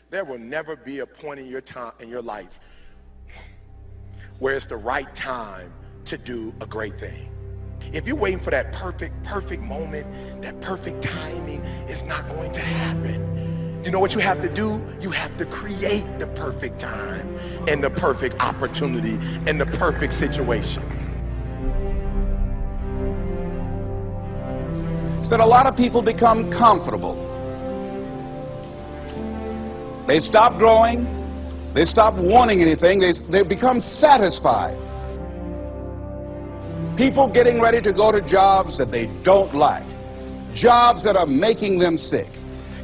There will never be a point in your life where it's the right time to do a great thing. If you're waiting for that perfect moment, that perfect timing, it's not going to happen. You know what you have to do? You have to create the perfect time and the perfect opportunity and the perfect situation. Is that a lot of people become comfortable. They stop growing. They stop wanting anything. They become satisfied. People getting ready to go to jobs that they don't like, jobs that are making them sick.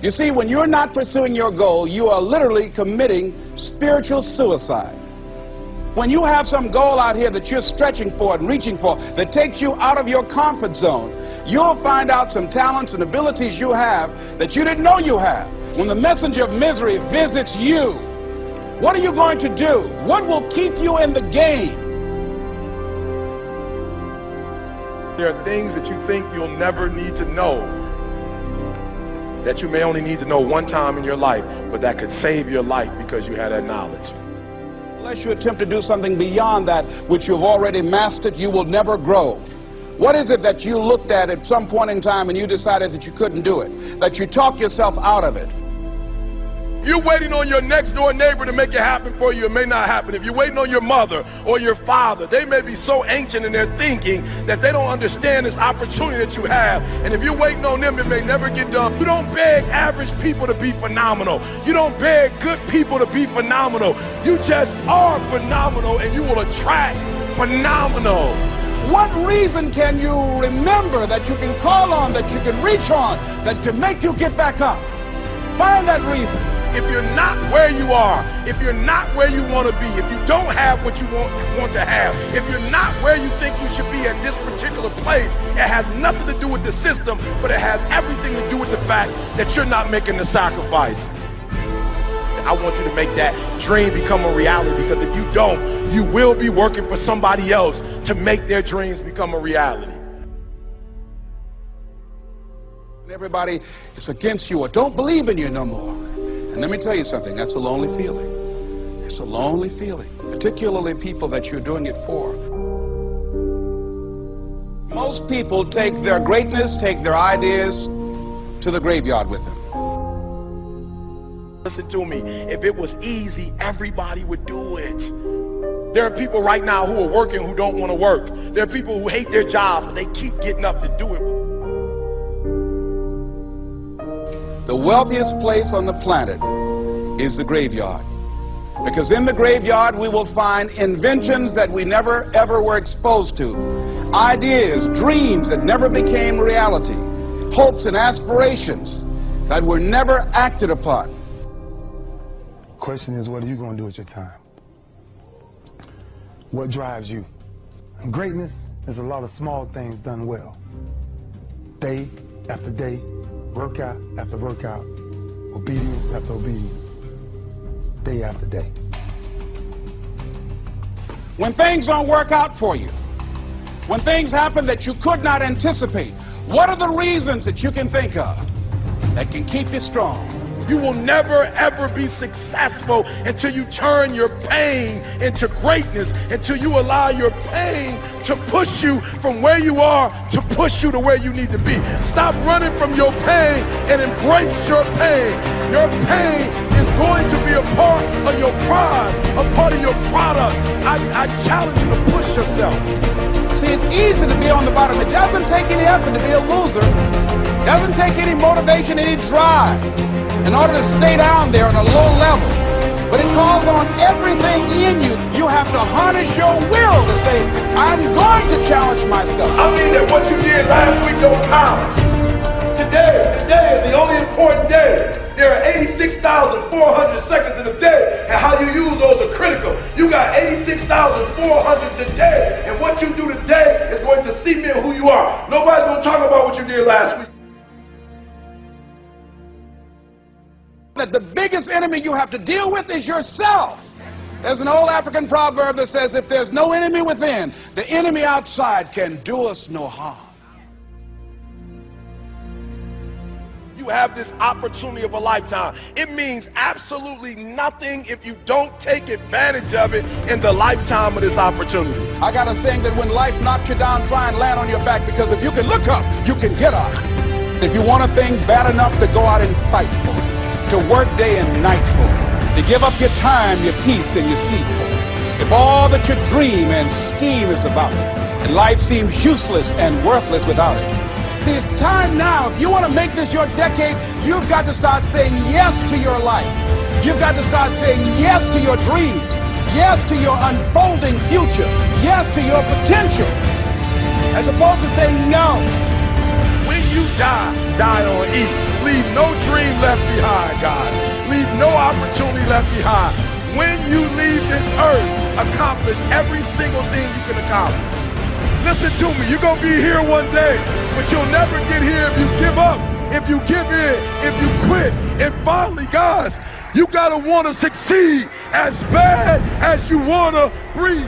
You see, when you're not pursuing your goal, you are literally committing spiritual suicide. When you have some goal out here that you're stretching for and reaching for that takes you out of your comfort zone, you'll find out some talents and abilities you have that you didn't know you have. When the messenger of misery visits you, what are you going to do? What will keep you in the game? There are things that you think you'll never need to know, that you may only need to know one time in your life, but that could save your life because you had that knowledge. Unless you attempt to do something beyond that which you've already mastered, you will never grow. What is it that you looked at some point in time and you decided that you couldn't do it, that you talked yourself out of it? You're waiting on your next door neighbor to make it happen for you, it may not happen. If you're waiting on your mother or your father, they may be so ancient in their thinking that they don't understand this opportunity that you have. And if you're waiting on them, it may never get done. You don't beg average people to be phenomenal. You don't beg good people to be phenomenal. You just are phenomenal and you will attract phenomenal. What reason can you remember that you can call on, that you can reach on, that can make you get back up? Find that reason. If you're not where you are, if you're not where you want to be, if you don't have what you want to have, if you're not where you think you should be at this particular place, it has nothing to do with the system, but it has everything to do with the fact that you're not making the sacrifice. I want you to make that dream become a reality, because if you don't, you will be working for somebody else to make their dreams become a reality. Everybody is against you or don't believe in you no more. And let me tell you something, that's a lonely feeling. It's a lonely feeling, particularly people that you're doing it for. Most people take their greatness, take their ideas to the graveyard with them. Listen to me, if it was easy, everybody would do it. There are people right now who are working who don't want to work. There are people who hate their jobs, but they keep getting up to do it. The wealthiest place on the planet is the graveyard. Because in the graveyard we will find inventions that we never ever were exposed to. Ideas, dreams that never became reality. Hopes and aspirations that were never acted upon. Question is, what are you going to do with your time? What drives you? And greatness is a lot of small things done well. Day after day, workout after workout, obedience after obedience, day after day. When things don't work out for you, when things happen that you could not anticipate, what are the reasons that you can think of that can keep you strong? You will never ever be successful until you turn your pain into greatness, until you allow your pain to push you from where you are to push you to where you need to be. Stop running from your pain and embrace your pain. Your pain is going to be a part of your prize, a part of your product. I challenge you to push yourself. See, it's easy to be on the bottom. It doesn't take any effort to be a loser. It doesn't take any motivation, any drive in order to stay down there on a low level. But it calls on everything in you. You have to harness your will to say, I'm going to challenge myself. I mean that what you did last week don't count. Today is the only important day. There are 86,400 seconds in a day, and how you use those are critical. You got 86,400 today, and what you do today is going to cement who you are. Nobody's going to talk about what you did last week. That the biggest enemy you have to deal with is yourself. There's an old African proverb that says, if there's no enemy within, the enemy outside can do us no harm. you have this opportunity of a lifetime. It means absolutely nothing if you don't take advantage of it in the lifetime of this opportunity. I got a saying that when life knocks you down, try and land on your back, because if you can look up, you can get up. If you want a thing bad enough to go out and fight for it, to work day and night for it, to give up your time, your peace, and your sleep for it, if all that you dream and scheme is about it, and life seems useless and worthless without it. See, it's time now. If you want to make this your decade, you've got to start saying yes to your life. You've got to start saying yes to your dreams, yes to your unfolding future, yes to your potential, as opposed to saying no. When you die, die on E. Leave no dream left behind, guys. Leave no opportunity left behind. When you leave this earth, accomplish every single thing you can accomplish. Listen to me, you're going to be here one day, but you'll never get here if you give up, if you give in, if you quit. And finally, guys, you got to want to succeed as bad as you want to breathe.